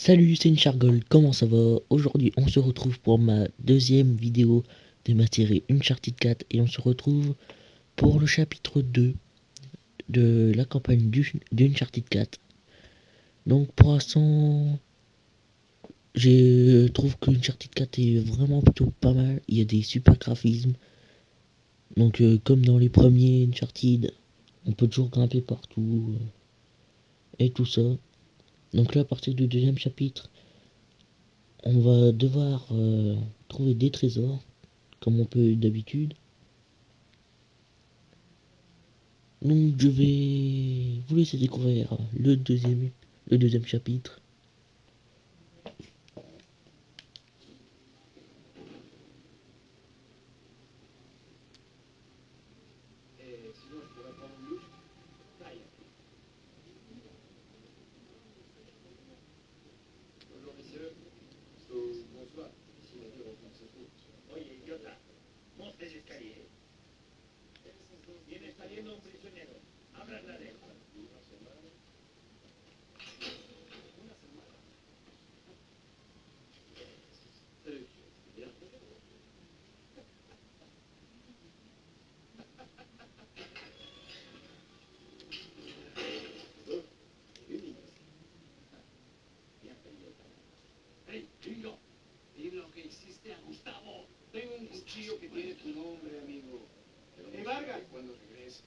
Salut, c'est une Chargol, comment ça va? Aujourd'hui, on se retrouve pour ma deuxième vidéo de ma série Uncharted 4 et on se retrouve pour le chapitre 2 de la campagne d'Uncharted 4. Donc pour l'instant, je trouve que Uncharted 4 est vraiment plutôt pas mal. Il y a des super graphismes. Donc comme dans les premiers Uncharted, on peut toujours grimper partout et tout ça. Donc là, à partir du deuxième chapitre, on va devoir trouver des trésors, comme on peut d'habitude. Donc je vais vous laisser découvrir le deuxième chapitre.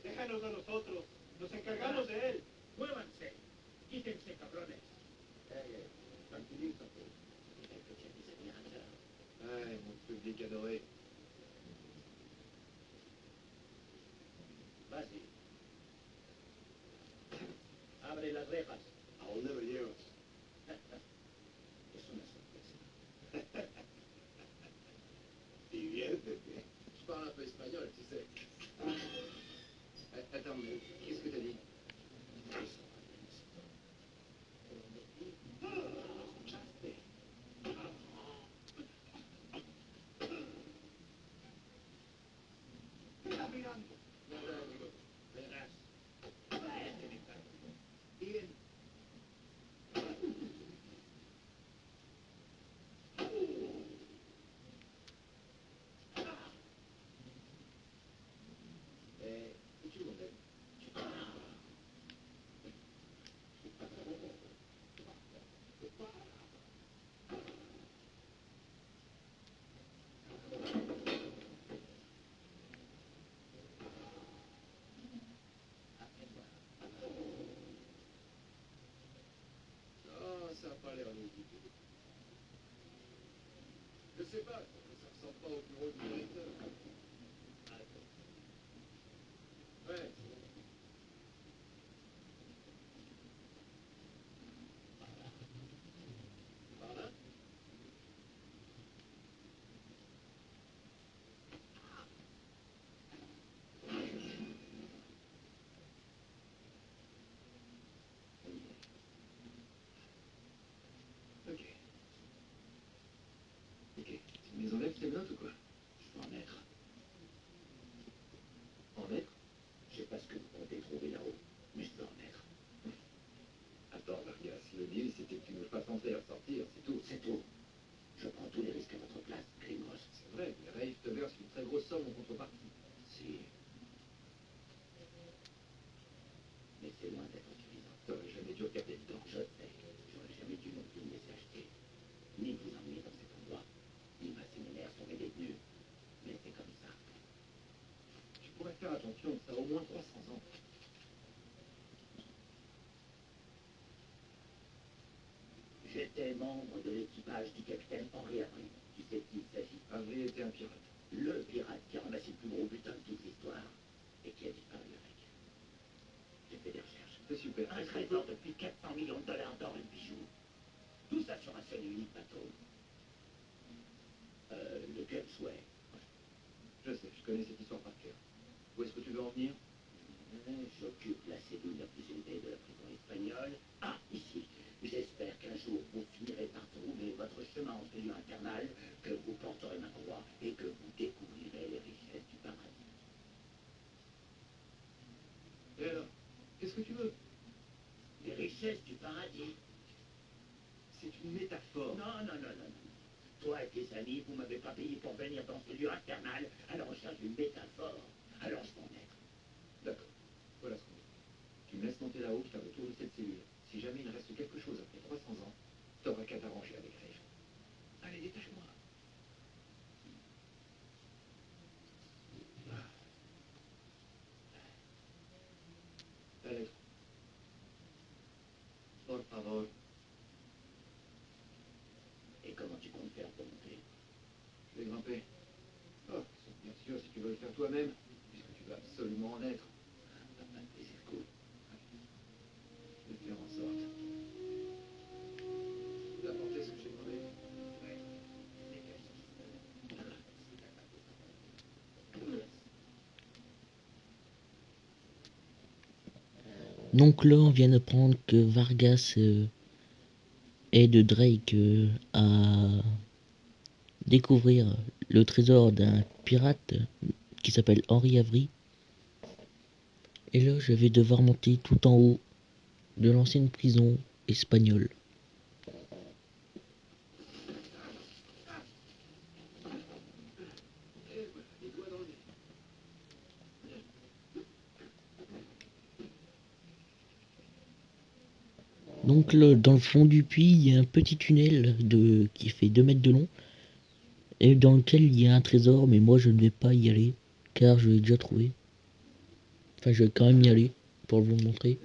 Déjanos a nosotros, nos encargamos de él. Muévanse, quítense, cabrones. Tranquilízate. Ay, mon public adoré. Vas-y. Abre las rejas. ¿A dónde me llevas? Es una sorpresa. Diviértete. Je parle un peu espagnol, tu sais. Attends, mais qu'est-ce que t'as dit? Verás. Bien. Tu m'en donnes. Oh, ça n'a pas l'air lourd du tout. Je sais pas, ça ressemble pas au bureau du directeur. Ouais. Par là? Ok. Ok. Tu me les enlèves tes notes ou quoi? Je peux en mettre. En mettre? Je sais pas ce que vous comptez trouver là-haut, mais je peux en mettre. Attends, Vargas, le deal c'était que tu nous fasses entrer et ressortir, c'est tout. C'est tout. Je prends tous les risques à votre place, Gringos. C'est vrai, mais Rafe te verse une très grosse somme en contrepartie. Si. Mais c'est loin d'être suffisant. T'aurais jamais dû regarder dedans. Je sais. J'aurais jamais dû non plus me laisser acheter. Ni vous emmener dans cet endroit. Ni ma séminaire sont mes détenus. Mais c'est comme ça. Tu pourrais faire attention, ça a au moins 300 ans. J'étais membre de l'équipage du capitaine Henri Avery. Tu sais de qui il s'agit? Avery était un pirate. Le pirate qui a ramassé le plus gros butin de toute l'histoire et qui a disparu avec. J'ai fait des recherches. C'est super. Un trésor de plus de 400 millions de dollars d'or et de bijoux. Tout ça sur un seul et unique bateau. Le Gunshway. Je sais, je connais cette histoire par cœur. Où est-ce que tu veux en venir? J'occupe la cellule la plus élevée de la prison espagnole. Ah, ici. J'espère qu'un jour vous finirez par trouver votre chemin en milieu infernal, que vous porterez ma croix et que vous découvrirez les richesses du paradis. Et alors, qu'est-ce que tu veux? Les richesses du paradis. C'est une non, non, non, non. Toi et tes amis, vous m'avez pas payé pour venir dans ce lieu infernal à la recherche d'une métaphore. Alors je m'en vais. D'accord. Voilà ce qu'on dit. Tu me laisses monter là-haut, je t'arrête autour de cette cellule. Si jamais il reste quelque chose après 300 ans, t'auras qu'à t'arranger avec Rage. Allez, détache-moi. Ta lettre. Por favor. Et comment tu comptes faire pour monter? Je vais grimper. Oh, bien sûr, si tu veux le faire toi-même, puisque tu veux absolument en être. Et c'est cool. Je vais faire en sorte d'apporter ce que j'ai demandé. Ouais. Donc là, on vient d'apprendre que Vargas aide Drake à découvrir le trésor d'un pirate qui s'appelle Henri Avery. Et là, je vais devoir monter tout en haut de l'ancienne prison espagnole. Donc là, dans le fond du puits, il y a un petit tunnel qui fait 2 mètres de long et dans lequel il y a un trésor, mais moi je ne vais pas y aller car je l'ai déjà trouvé. Enfin, je vais quand même y aller pour vous le montrer.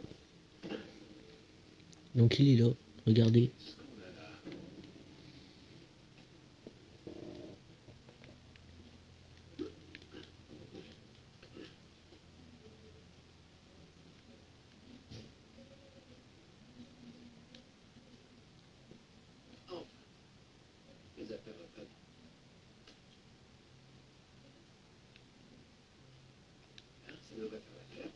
Donc il est là, regardez. Enfin, les affaires reprennent. Hein, ça devrait faire l'affaire.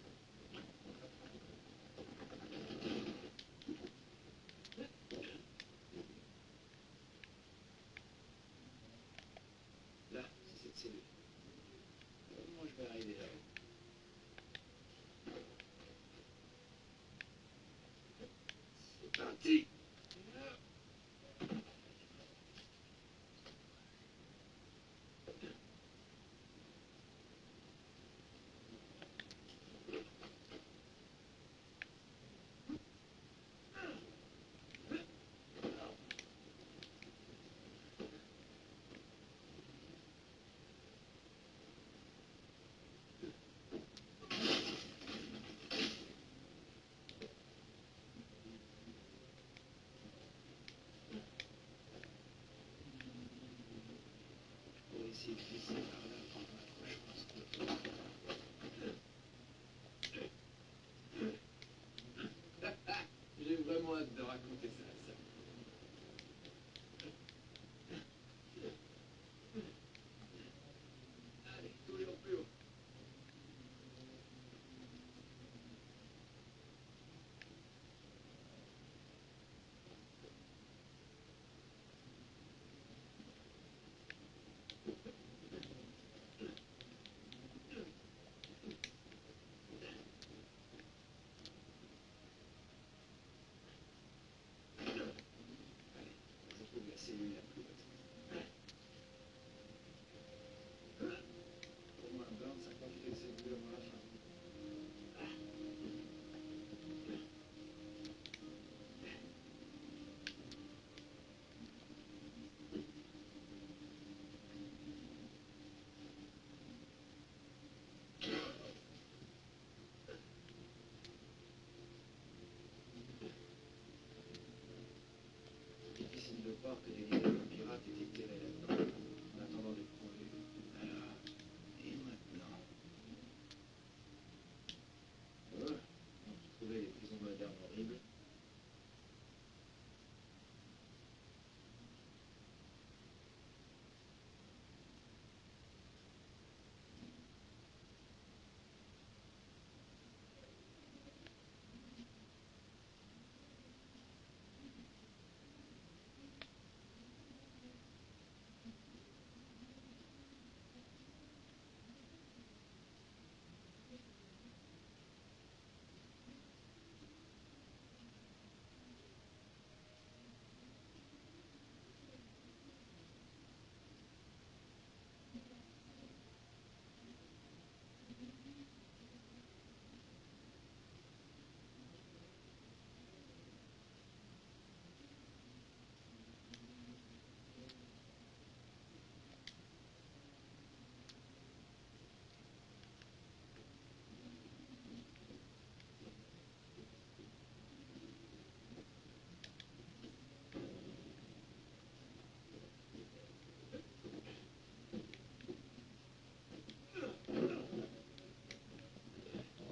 Là, c'est cette cellule. Comment je vais arriver là-haut? C'est parti! Pour essayer de glisser par là quand on approche. J'ai vraiment hâte de raconter ça à ça. Allez, toujours plus haut.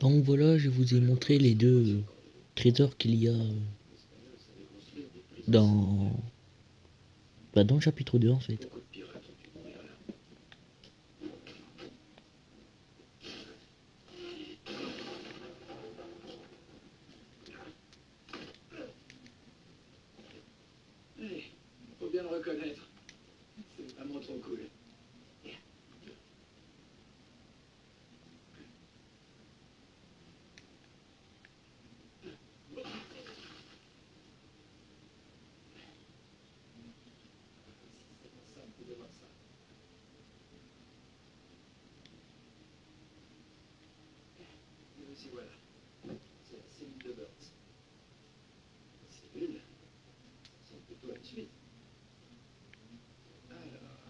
Donc voilà, je vous ai montré les deux trésors qu'il y a dans, dans le chapitre 2 en fait. Beaucoup de pirates ont dû mourir là. Hey, faut bien le reconnaître. C'est vraiment trop cool. Ça, on peut voir ça. Et aussi voilà. C'est la cellule de Burns. Les cellules sont plutôt à la suite. Alors,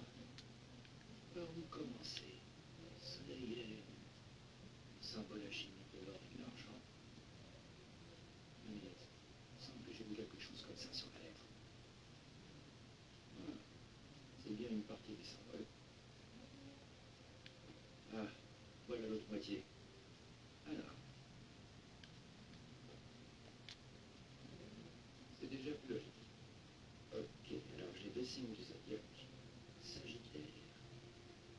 par où commencer? Le soleil est symbole chimique de l'or et de l'argent. Il semble que j'ai vu quelque chose comme ça sur la lettre. Ah, c'est bien une partie des symboles. Ah, voilà l'autre moitié. Alors, c'est déjà plus logique. Ok, alors j'ai deux signes du zodiaque. Sagittaire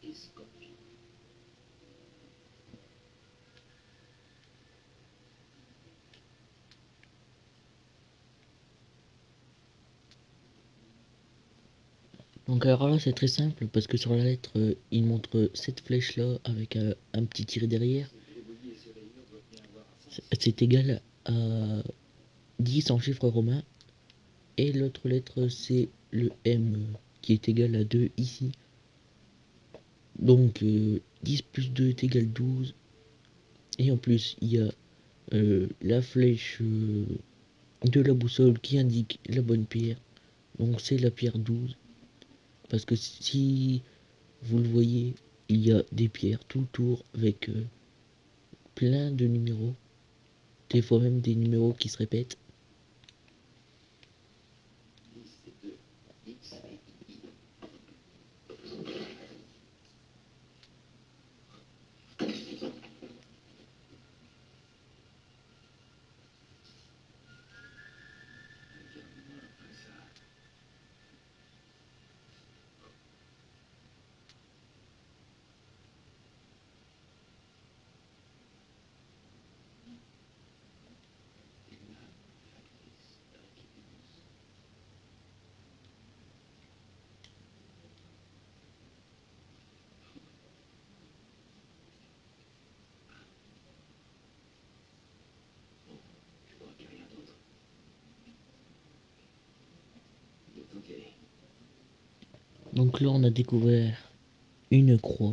et Scorpion. Donc alors là c'est très simple parce que sur la lettre il montre cette flèche là avec un petit tiré derrière. Ces gribouillis et ces rayures doivent bien avoir un sens. C'est égal à 10 en chiffre romain. Et l'autre lettre c'est le M qui est égal à 2 ici. Donc 10 plus 2 est égal 12. Et en plus il y a la flèche de la boussole qui indique la bonne pierre. Donc c'est la pierre 12. Parce que si vous le voyez, il y a des pierres tout autour avec plein de numéros. Des fois même des numéros qui se répètent. 10 et 2. X et I. Regarde-moi après ça. Una factrice d'Archimedes. Bon, je crois qu'il n'y a rien d'autre. Il est temps d'y aller. Donc là on a découvert une croix.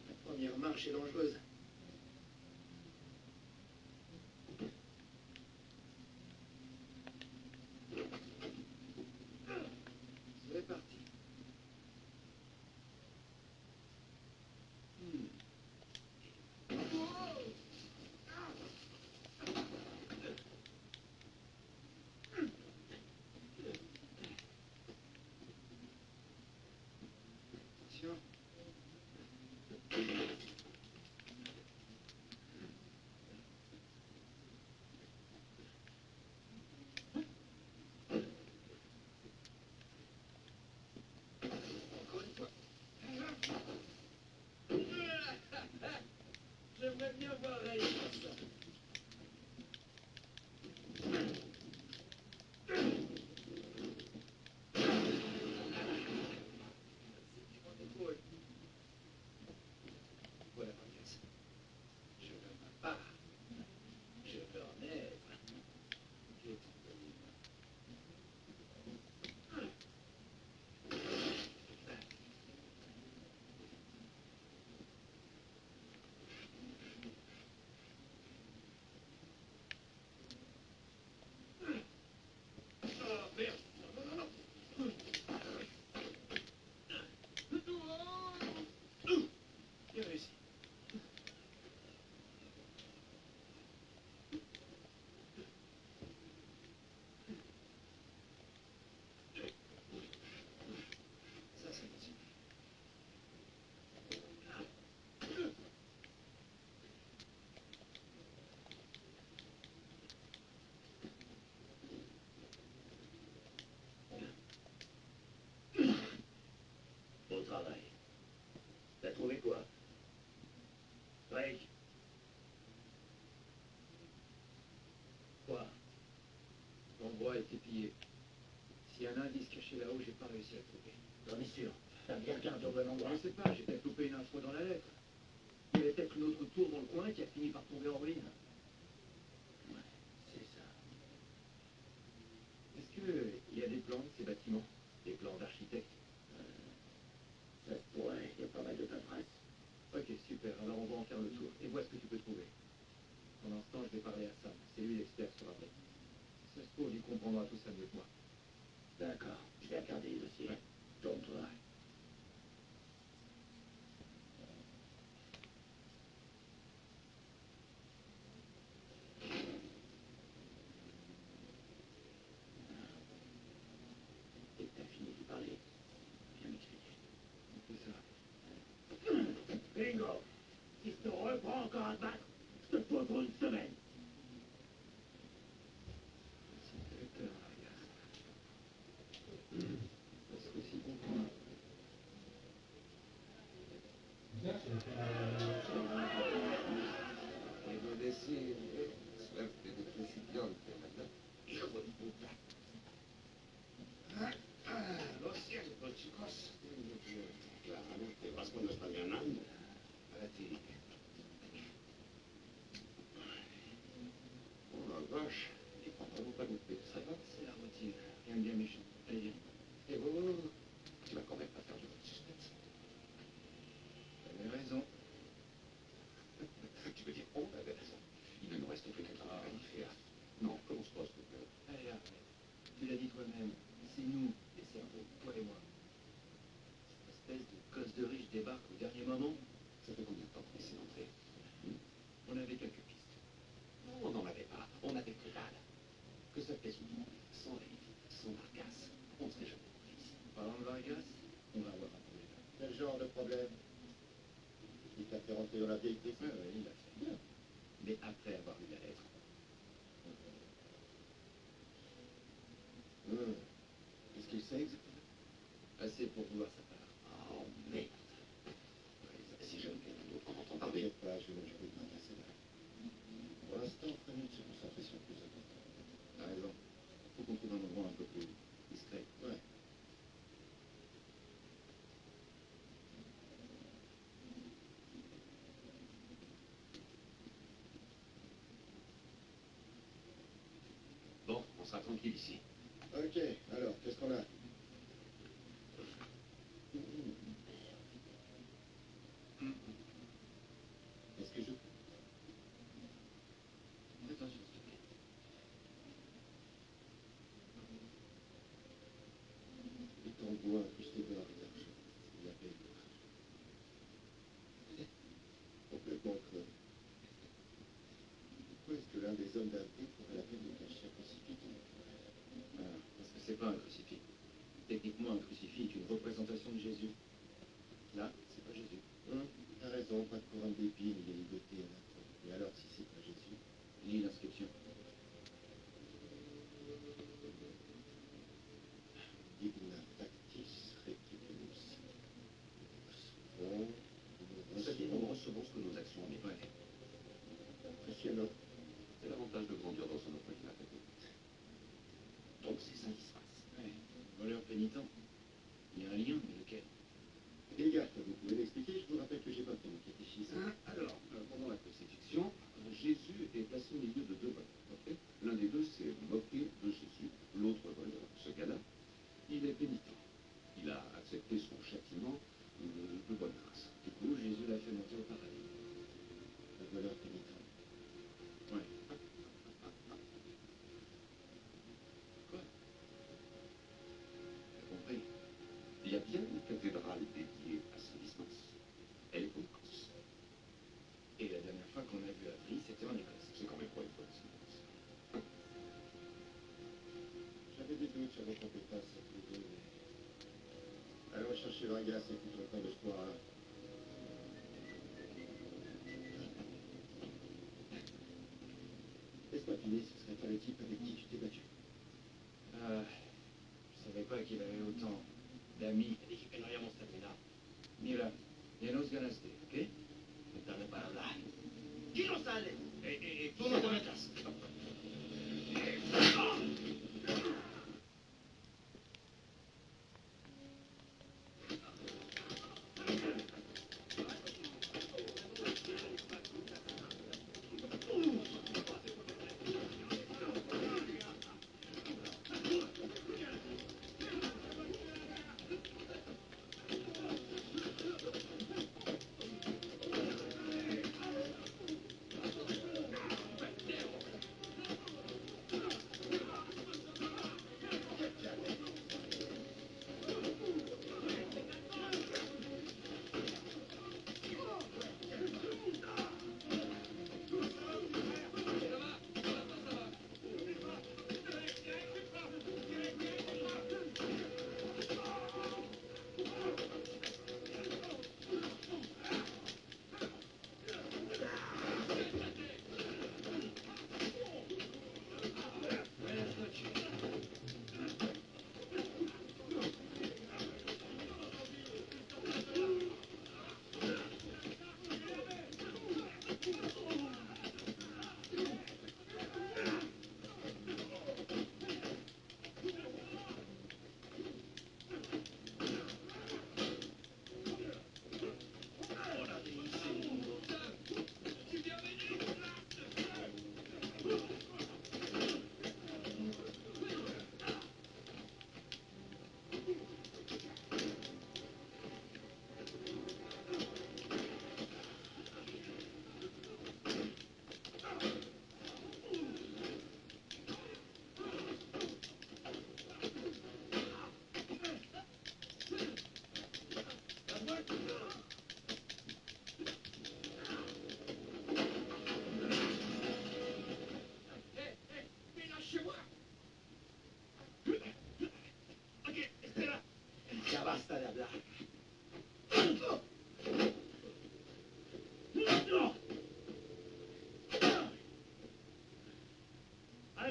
La première marche est dangereuse. C'est parti. Hmm. été pillé. S'il y a un indice caché là-haut, j'ai pas réussi à le trouver. J'en ai sûr. T'as bien regardé au bon endroit. Je sais pas, j'ai peut-être loupé une info dans la lettre. Il y avait peut-être une autre tour dans le coin qui a fini par tomber en ruine. Ouais, c'est ça. Est-ce qu'il y a des plans de ces bâtiments? Des plans d'architectes? Ça se pourrait, il y a pas mal de paperasse. Ok, super, alors on va en faire le tour. Et vois ce que tu peux trouver. Pendant ce temps, je vais parler à Sam. C'est lui l'expert sur la bête. Si ça se trouve, il comprendra tout ça mieux que moi. D'accord, je vais regarder les dossiers. Ouais. Tourne-toi. Dès que t'as fini de parler, viens m'expliquer. C'est ça. Bingo! Si je te reprends encore à te battre, je te fous pour une semaine. C'est une directeur, Arias. Parce que si bon. Devo decir, suerte de principiante, ¿verdad? Hijo de puta. Lo siento, chicos. Claro, te vas cuando estás ganando. Para ti. Oh la vache. Et pourquoi vous pas louper? Ça va? C'est la routine. Rien de bien méchant. Allez, viens. Et vous, tu vas quand même pas faire de votre suspense. T'avais raison. Tu veux dire, on avait raison. Il ne nous reste plus qu'à travailler à faire. Non, commence pas, s'il te plaît. Allez, arrête. Tu l'as dit toi-même. C'est nous, les cerveaux, toi et moi. Cette espèce de gosse de riche débarque au dernier moment. Ça fait combien de temps qu'on essaie d'entrer? On avait quelques pistes. Non, on n'en avait pas. On avait que dalle. Que ça plaise ou non, sans Reid, sans Vargas, on ne serait jamais rentré ici. Parlant de Vargas, on va avoir un problème. Quel genre de problème? Il t'a fait rentrer dans la vieille prison? Ouais, il l'a fait. Bien. Mais après avoir lu la lettre. Qu'est-ce qu'il sait exactement? Assez pour vouloir sa part. Oh merde. Si jamais quelqu'un d'autre en entend parler. T'inquiète pas, je peux pas passer là. Pour l'instant, Fanny se concentrer sur le plus important. T'as raison. Faut qu'on trouve un endroit un peu plus discret. Ouais. Bon, on sera tranquille ici. Ok, alors, qu'est-ce qu'on a? Est-ce que je... Attention, s'il te plaît. Il t'envoie incrusté d'or et d'argent. Il a payé pour ça. Complètement creux. Pourquoi est-ce que l'un des hommes d'Avril pourrait la peine de cacher un crucifix qui n'est plus vrai? Voilà. Parce que c'est pas un crucifix. Techniquement, un crucifix est une représentation de Jésus. Là, c'est pas Jésus. T'as raison, pas de couronne d'épines, il est ligoté à la peau. Mais alors, si c'est pas Jésus? Lis l'inscription. Digna factis requipimus. Nous C'est-à-dire, nous recevons recevons ce que nos actions méritent. Ouais. impressionnant. C'est l'avantage de grandir dans un orphelinat catholique. Donc c'est ça qui se passe. Ouais. Voleur pénitent. Il y a un lien, mais lequel? Les gars, vous pouvez l'expliquer? Je vous rappelle que j'ai pas fait mon catéchisme. Alors, pendant la crucifixion, Jésus est placé au milieu de deux voleurs. Ok. L'un des deux s'est moqué de Jésus, l'autre voleur, ce gars-là, il est pénitent. Il a accepté son châtiment de bonne grâce. Du coup, Jésus l'a fait monter au paradis. Le voleur pénitent. Ouais. Quoi? T'as compris? Il y a bien une cathédrale dédiée à Saint Dismas. Elle est en Écosse. Et la dernière fois qu'on a vu Avry, c'était en Écosse. C'est quand même pas une coïncidence. J'avais des doutes sur vos compétences à tous les deux, mais... Allons chercher Vargas et foutre le camp de ce soir. Laisse-moi deviner, ce serait pas le type avec qui tu t'es battu. Je savais pas qu'il avait autant d'amis. Dije que no habíamos terminado. Mira, ya nos ganaste, ¿ok? No tarde para hablar. ¿Quién no sale? Tú no te metas.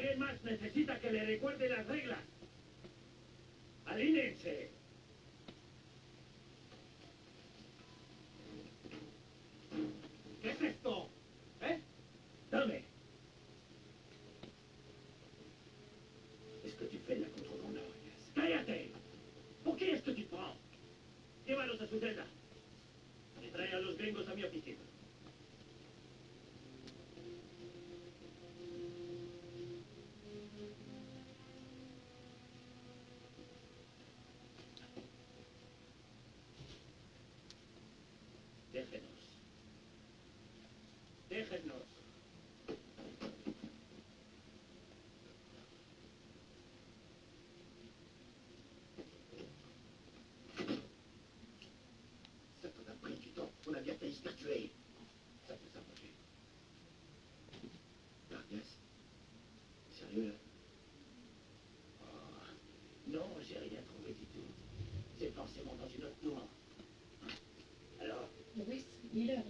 ¿Alguien más necesita que le recuerde las reglas? ¡Alínense! ¿Qué es esto? ¿Eh? Dame. Est-ce que tu fais de la contrebande? ¡Cállate! ¿Por qué es que tu prends? Llévalos a su celda. Y trae a los gringos a mi oficina. Déjenos. Déjenos. Ça t'en a pris du temps. On a bien failli se faire tuer. Ça peut s'arranger. Vargas? Sérieux, là? Oh, non, j'ai rien trouvé du tout. C'est forcément dans une autre tour. Alors? Maurice Miller.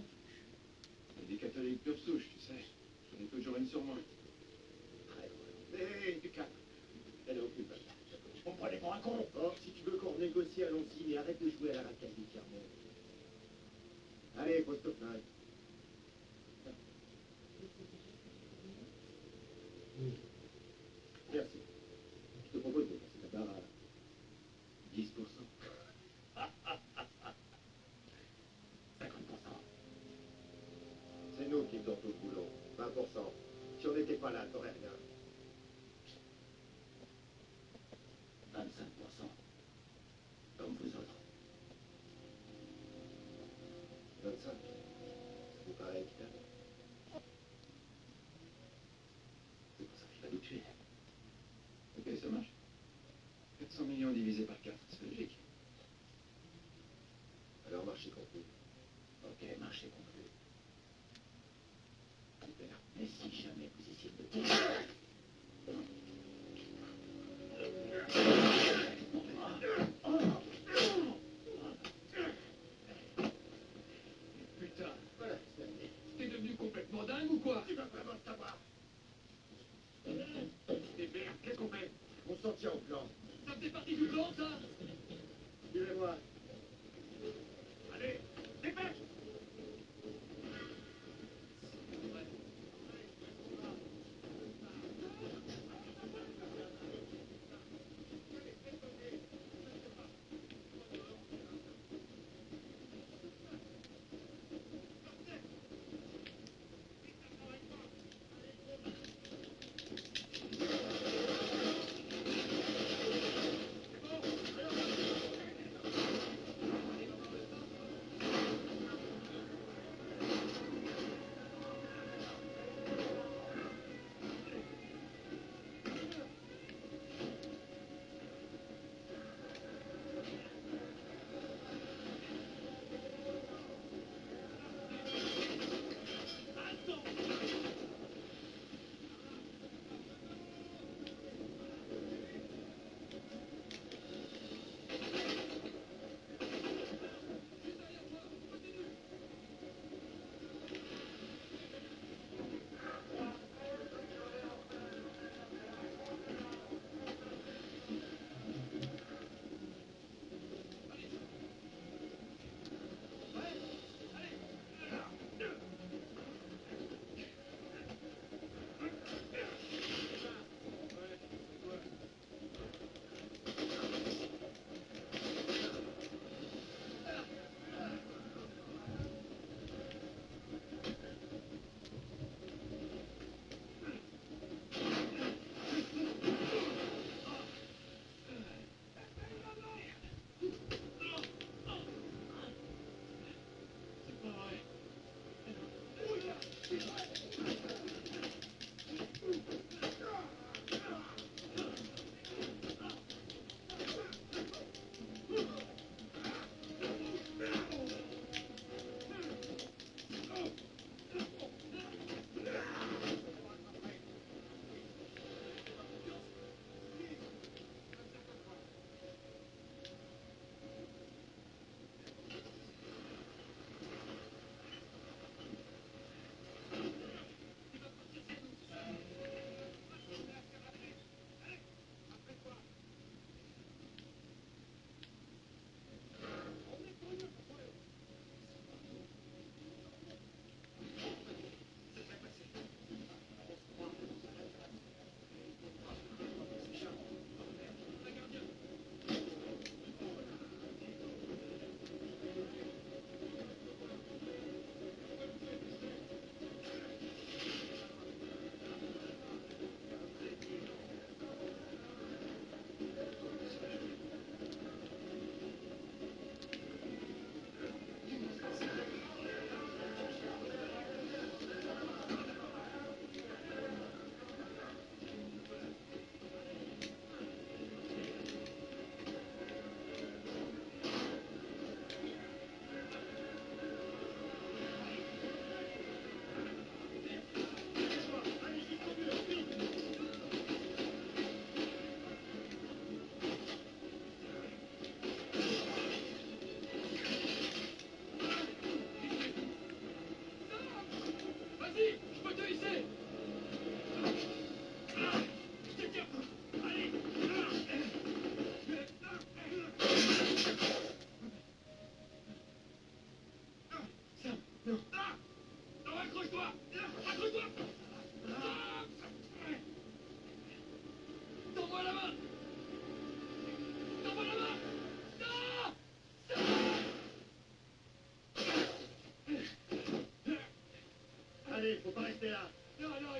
Il y a des catholiques pure souche, tu sais. J'en ai toujours une sur moi. Très drôle. Hé, du calme. Elle est aucune balle. On me prenait pour un con. Oh, si tu veux qu'on négocie, allons-y, mais arrête de jouer à la racaille du Clermont. Allez, pose-toi là. Merci. Je te propose de passer ta barre à 10%. 50%. C'est nous qui faisons tout le boulot. 20%. Si on n'était pas là, t'aurais rien. 25%. Comme vous autres. 25. Ça vous paraît équitable? C'est pour ça qu'il va nous tuer. Ok, ça marche. 400 millions divisé par 4, c'est logique. Alors, marché conclu. Ok, marché conclu. Super. Mais si jamais vous essayez de me tuer... Putain, Voilà, c'est terminé. t'es devenu complètement dingue ou quoi? Tu vas vraiment le savoir. Et merde, qu'est-ce qu'on fait? On s'en tient au plan. Ça faisait partie du plan, ça? Suivez-moi. Allez, dépêche!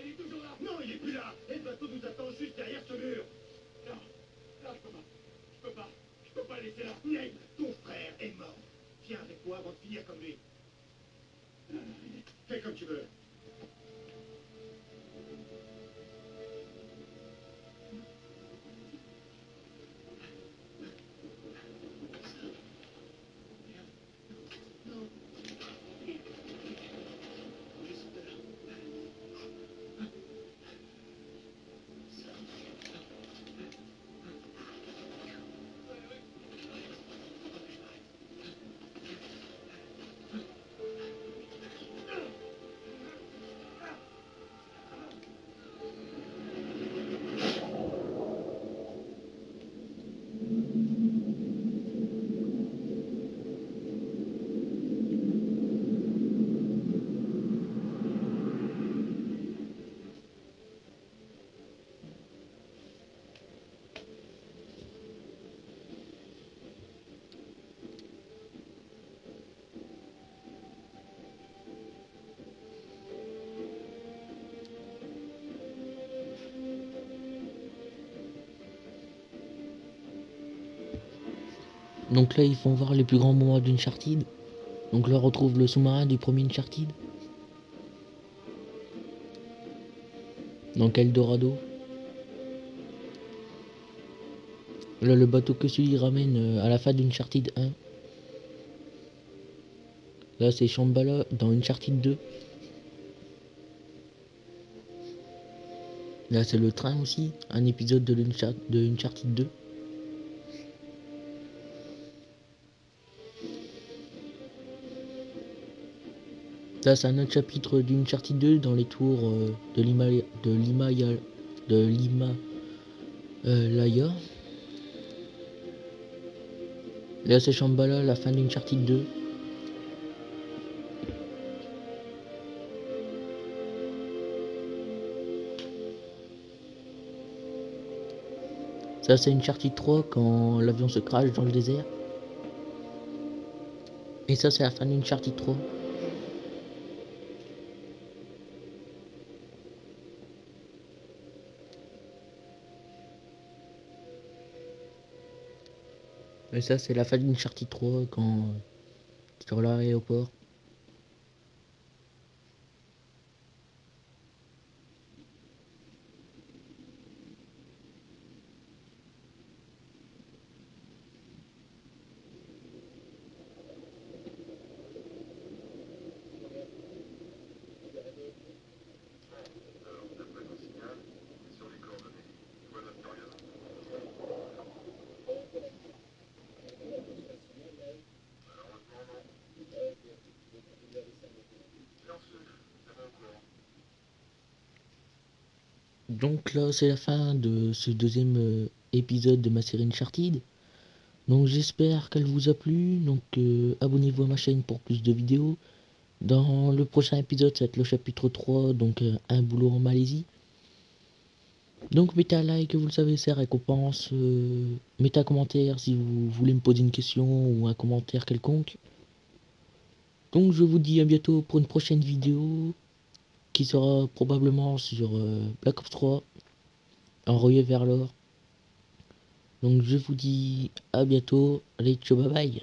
il est toujours là. Non, il est plus là. Et le bateau nous attend juste derrière ce mur. Non, non, je peux pas. Je peux pas. Je peux pas laisser là. Nate, ton frère est mort. Viens avec moi avant de finir comme lui. Fais comme tu veux. Donc là, ils font voir les plus grands moments d'Uncharted. Donc là, on retrouve le sous-marin du premier Uncharted. Donc Eldorado. Là, le bateau que celui ramène à la fin d'Uncharted 1. Là, c'est Shambhala dans Uncharted 2. Là, c'est le train aussi. Un épisode de Uncharted 2. Là, c'est un autre chapitre d'Uncharted 2 dans les tours de l'Himalaya. Là, c'est Shambhala, la fin d'Uncharted 2. Ça, c'est Uncharted 3 quand l'avion se crache dans le désert. Et ça, c'est la fin d'Uncharted 3. Et ça, c'est la fin d'Uncharted 3 quand sur l'aéroport. Donc là, c'est la fin de ce deuxième épisode de ma série Uncharted. Donc j'espère qu'elle vous a plu. Donc abonnez-vous à ma chaîne pour plus de vidéos. Dans le prochain épisode, ça va être le chapitre 3, donc un boulot en Malaisie. Donc mettez un like, vous le savez, c'est récompense. Mettez un commentaire si vous voulez me poser une question ou un commentaire quelconque. Donc je vous dis à bientôt pour une prochaine vidéo qui sera probablement sur Black Ops 3, envoyé vers l'or. Donc je vous dis à bientôt, allez ciao bye bye.